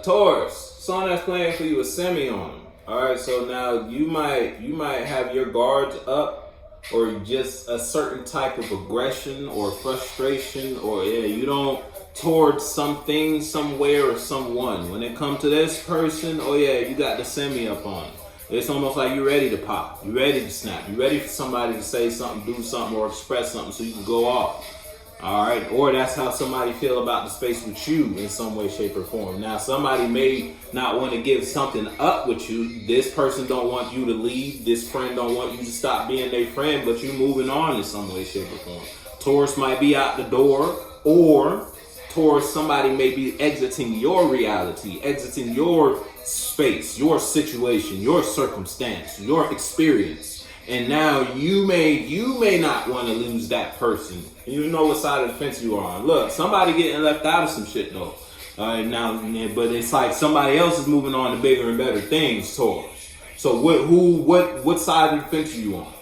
Taurus, song that's playing for you a semi on them. All right, so now you might have your guards up, or just a certain type of aggression or frustration, or you don't towards something, somewhere, or someone. When it comes to this person, you got the semi up on it. It's almost like you're ready to pop, you're ready to snap, you're ready for somebody to say something, do something, or express something so you can go off. All right, or that's how somebody feel about the space with you in some way, shape, or form. Now, somebody may not want to give something up with you. This person don't want you to leave. This friend don't want you to stop being their friend, but you moving on in some way, shape, or form. Taurus might be out the door, or Taurus, somebody may be exiting your reality, exiting your space, your situation, your circumstance, your experience. And now you may not want to lose that person. You know what side of the fence you are on. Look, somebody getting left out of some shit though. But it's like somebody else is moving on to bigger and better things, Taurus. So what side of the fence are you on?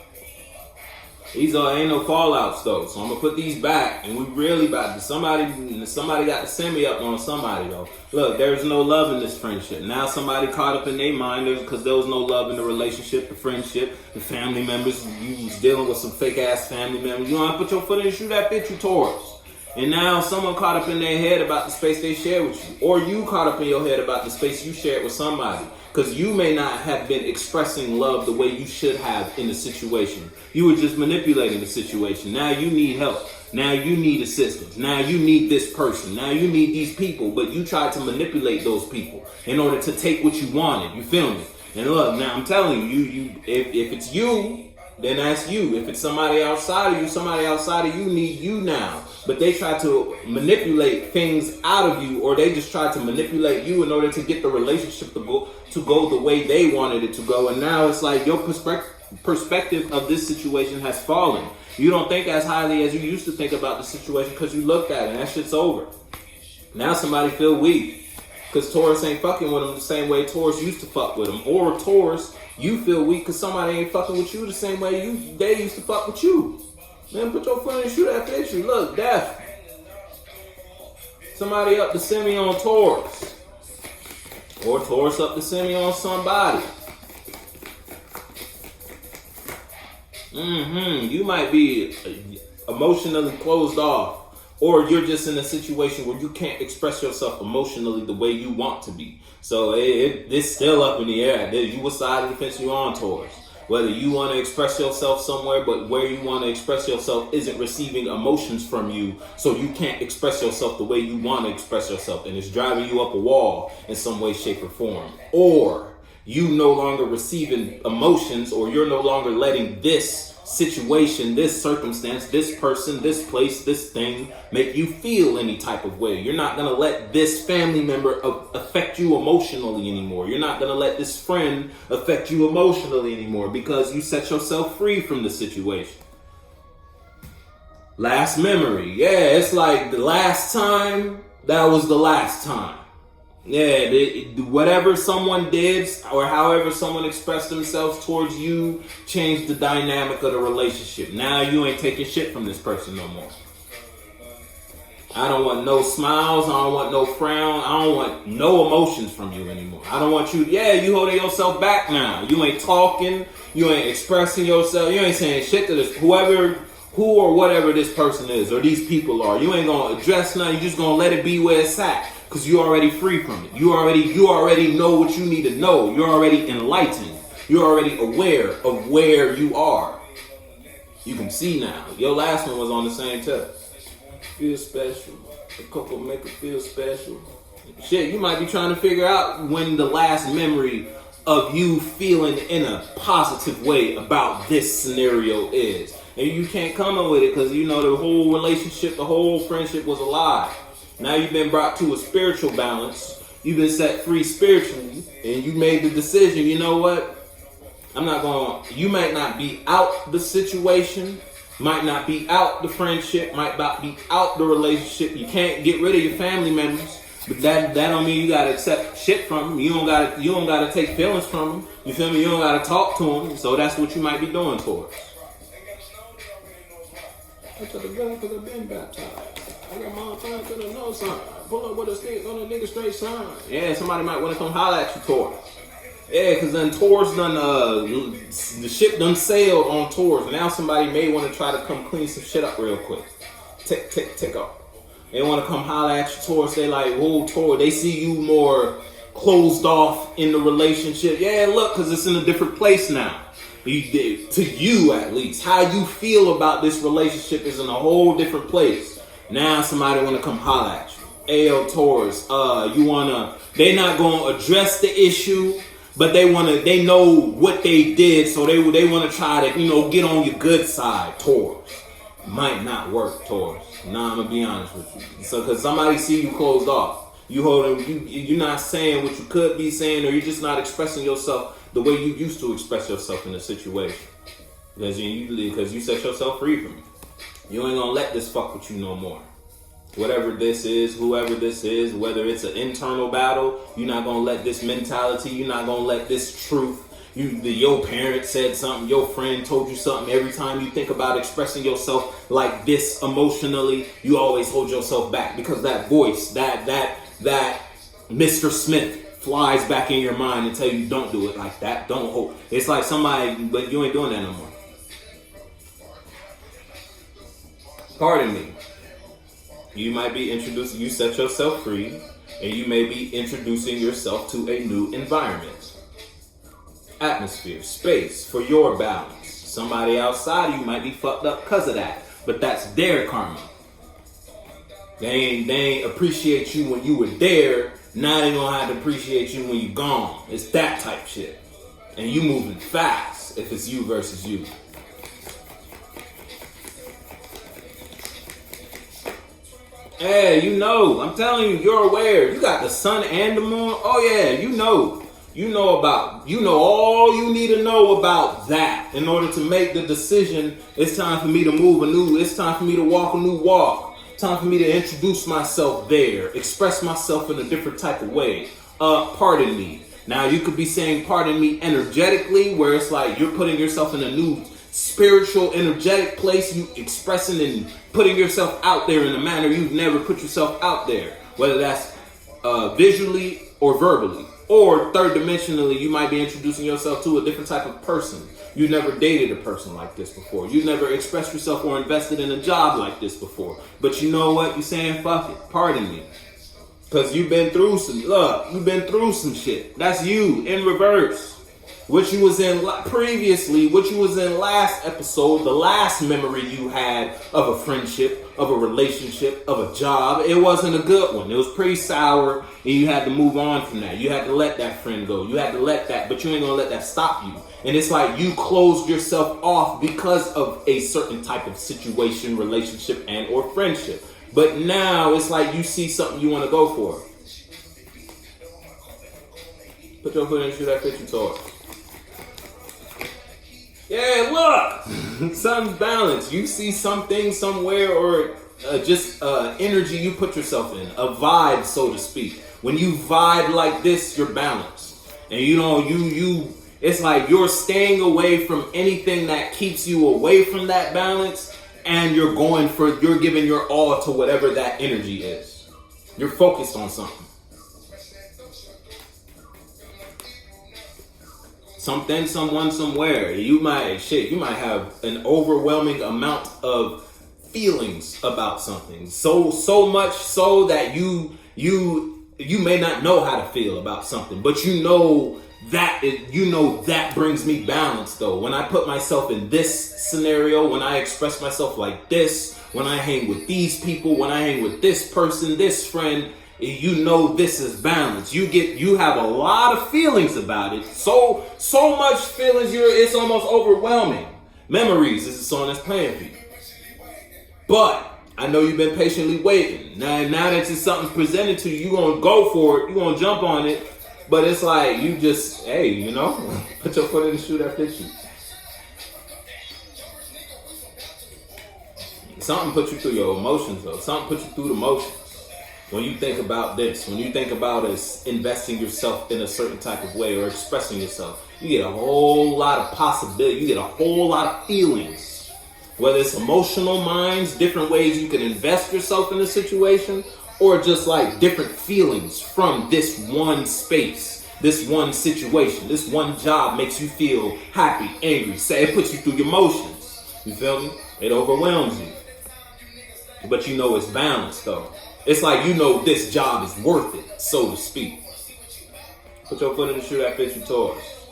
These ain't no fallouts though. So I'm gonna put these back, and we really about to somebody got the semi up on somebody though. Look, there's no love in this friendship. Now somebody caught up in their mind because there was no love in the relationship, the friendship, the family members. You was dealing with some fake ass family members. You want to put your foot in the shoe that fit you, Taurus. And now someone caught up in their head about the space they share with you, or you caught up in your head about the space you shared with somebody. Because you may not have been expressing love the way you should have in the situation. You were just manipulating the situation. Now you need help. Now you need assistance. Now you need this person. Now you need these people. But you tried to manipulate those people in order to take what you wanted. You feel me? And look, now I'm telling you, if it's you, then that's you. If it's somebody outside of you need you now. But they try to manipulate things out of you, or they just try to manipulate you in order to get the relationship to go the way they wanted it to go. And now it's like your perspective of this situation has fallen. You don't think as highly as you used to think about the situation because you looked at it and that shit's over. Now somebody feel weak because Taurus ain't fucking with them the same way Taurus used to fuck with them. Or Taurus, you feel weak because somebody ain't fucking with you the same way they used to fuck with you. Man, put your foot in the shoe that fits you. Look, death. Somebody up the semi on Taurus. Or Taurus up the semi on somebody. You might be emotionally closed off. Or you're just in a situation where you can't express yourself emotionally the way you want to be. So it's still up in the air. What side of the fence you on, Taurus? Whether you want to express yourself somewhere, but where you want to express yourself isn't receiving emotions from you, so you can't express yourself the way you want to express yourself, and it's driving you up a wall in some way, shape, or form. Or you no longer receiving emotions, or you're no longer letting this situation, this circumstance, this person, this place, this thing make you feel any type of way. You're not going to let this family member affect you emotionally anymore. You're not going to let this friend affect you emotionally anymore because you set yourself free from the situation. Last memory. Yeah, it's like the last time, that was the last time. Yeah, whatever someone did or however someone expressed themselves towards you changed the dynamic of the relationship. Now you ain't taking shit from this person no more. I don't want no smiles. I don't want no frown. I don't want no emotions from you anymore. I don't want you. Yeah, you holding yourself back now. You ain't talking. You ain't expressing yourself. You ain't saying shit to this who or whatever this person is or these people are. You ain't gonna address nothing. You just gonna let it be where it's at. Because you're already free from it. You already know what you need to know. You're already enlightened. You're already aware of where you are. You can see now. Your last one was on the same tip. Feel special. The couple make it feel special. Shit, you might be trying to figure out when the last memory of you feeling in a positive way about this scenario is. And you can't come up with it because you know the whole relationship, the whole friendship was a lie. Now you've been brought to a spiritual balance. You've been set free spiritually. And you made the decision, you know what? You might not be out the situation. Might not be out the friendship. Might not be out the relationship. You can't get rid of your family members. But that don't mean you gotta accept shit from them. You don't gotta take feelings from them. You feel me? You don't gotta talk to them. So that's what you might be doing towards. I took the gun because I've been baptized. I got my time to the no sign. Pull up with a stick on a nigga straight sign. Yeah, somebody might want to come holler at you, Taurus. Yeah, because then Taurus done, the ship done sailed on Taurus. Now somebody may want to try to come clean some shit up real quick. Tick up. They want to come holler at you, Taurus. They like, whoa, Taurus. They see you more closed off in the relationship. Yeah, look, because it's in a different place now. To you, at least. How you feel about this relationship is in a whole different place. Now somebody want to come holler at you. Ayo, Taurus, they not going to address the issue, but they know what they did, so they want to try to, get on your good side, Taurus. Might not work, Taurus. Nah, I'm going to be honest with you. So, because somebody see you closed off. You're not saying what you could be saying, or you're just not expressing yourself the way you used to express yourself in a situation. Because you set yourself free from it. You ain't going to let this fuck with you no more. Whatever this is, whoever this is, whether it's an internal battle, you're not going to let this mentality, you're not going to let this truth. Your parent said something, your friend told you something. Every time you think about expressing yourself like this emotionally, you always hold yourself back because that voice, that Mr. Smith flies back in your mind and tell you don't do it like that. Don't hold. It's like somebody, but you ain't doing that no more. Pardon me. You might be introducing, you set yourself free, and you may be introducing yourself to a new environment. Atmosphere, space for your balance. Somebody outside of you might be fucked up because of that, but that's their karma. They ain't appreciate you when you were there. Now they gonna have to appreciate you when you gone. It's that type shit. And you moving fast if it's you versus you. Hey, I'm telling you, you're aware. You got the sun and the moon. Oh yeah, you know all you need to know about that in order to make the decision. It's time for me to it's time for me to walk a new walk. Time for me to introduce myself there, express myself in a different type of way. Pardon me. Now you could be saying pardon me energetically, where it's like you're putting yourself in a new spiritual, energetic place, you expressing and putting yourself out there in a manner you've never put yourself out there, whether that's visually or verbally. Or third dimensionally, you might be introducing yourself to a different type of person. You never dated a person like this before. You never expressed yourself or invested in a job like this before. But you know what? You're saying fuck it. Pardon me. Because you've been through some shit. That's you in reverse. What you was in previously, what you was in last episode, the last memory you had of a friendship, of a relationship, of a job, it wasn't a good one. It was pretty sour, and you had to move on from that. You had to let that friend go. You had to let that, but you ain't gonna let that stop you. And it's like you closed yourself off because of a certain type of situation, relationship, and or friendship. But now it's like you see something you want to go for. Put your foot in and shoot that fish you toward. Yeah, look! Something's balanced. You see something somewhere or just energy you put yourself in. A vibe, so to speak. When you vibe like this, you're balanced. And it's like you're staying away from anything that keeps you away from that balance. And you're giving your all to whatever that energy is. You're focused on something. Something, someone, somewhere. You might have an overwhelming amount of feelings about something. So much so that you may not know how to feel about something, but that brings me balance though. When I put myself in this scenario, when I express myself like this, when I hang with these people, when I hang with this person, this friend, this is balance. You have a lot of feelings about it. So much feelings, it's almost overwhelming. Memories is the song that's playing for you. But I know you've been patiently waiting. Now that it's something presented to you, you're gonna go for it. You're gonna jump on it. But it's like you just, put your foot in the shoe that fits you. Something put you through your emotions though. Something put you through the motions. When you think about this, when you think about investing yourself in a certain type of way or expressing yourself, you get a whole lot of possibility. You get a whole lot of feelings. Whether it's emotional minds, different ways you can invest yourself in a situation, or just like different feelings from this one space, this one situation, this one job makes you feel happy, angry, sad. It puts you through your motions. You feel me? It overwhelms you. But you know it's balanced though. It's like you know this job is worth it, so to speak. Put your foot in the shoe that fits your Taurus.